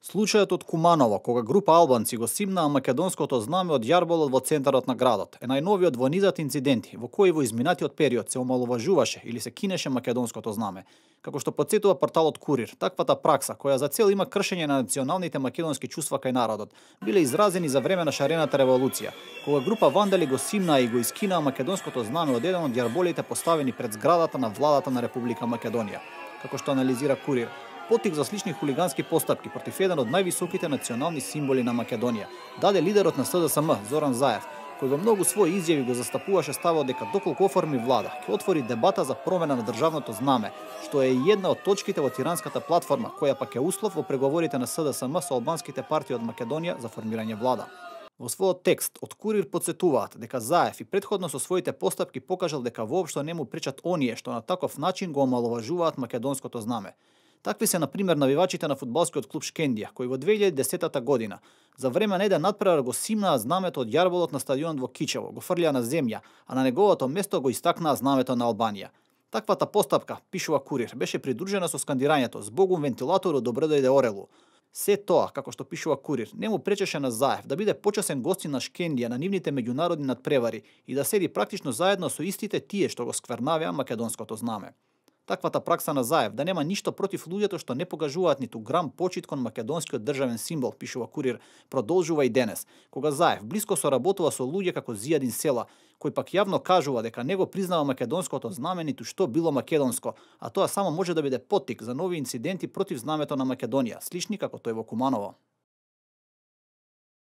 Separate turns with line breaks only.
Случајот од Куманово, кога група албанци го симнаа македонското знаме од јарболот во центарот на градот, е најновиот во низот инциденти во кои во изминатиот период се омаловажуваше или се кинеше македонското знаме. Како што потсетува порталот Курир, таквата пракса, која за цел има кршење на националните македонски чувства кај народот, биле изразени за време на шарената револуција, кога група вандали го симнаа и го искинаа македонското знаме од еден од јарболите поставени пред зградата на владата на Република Македонија. Како што анализира Курир, потик за слични хулигански постапки против еден од највисоките национални символи на Македонија даде лидерот на СДСМ Зоран Заев, кој во многу своји изјави го застапуваше ставот дека доколку оформи влада, ќе отвори дебата за промена на државното знаме, што е и една од точките во тиранската платформа, која пак е услов во преговорите на СДСМ со албанските партии од Македонија за формирање влада. Во својот текст од Курир потсетуваат дека Заев и претходно со своите постапки покажал дека воопшто не му пречат оние што на таков начин го омаловажуваат македонското знаме. Такви се, например, навивачите на фудбалскиот клуб Шкендија, кои во 2010 година за време на еден натпревар го симнаа знамето од јарболот на стадионот во Кичево, го фрлија на земја, а на неговото место го истакнаа знамето на Албанија. Таквата постапка, пишува Курир, беше придружена со скандирањето "Збогум вентилатору, добро дојде Орелу". Се тоа, како што пишува Курир, не му пречеше на Заев да биде почасен гостин на Шкендија на нивните меѓународни надпревари и да седи практично заедно со истите тие што го сквернавеа македонското знаме. Таквата пракса на Заев да нема ништо против луѓето што не покажуваат ниту грам почит кон македонскиот државен символ, пишува Курир, продолжува и денес, кога Заев блиско соработува со луѓе како Зијадин Села, кој пак јавно кажува дека не го признава македонското знаме ниту што било македонско, а тоа само може да биде поттик за нови инциденти против знамето на Македонија, слични како тој во Куманово.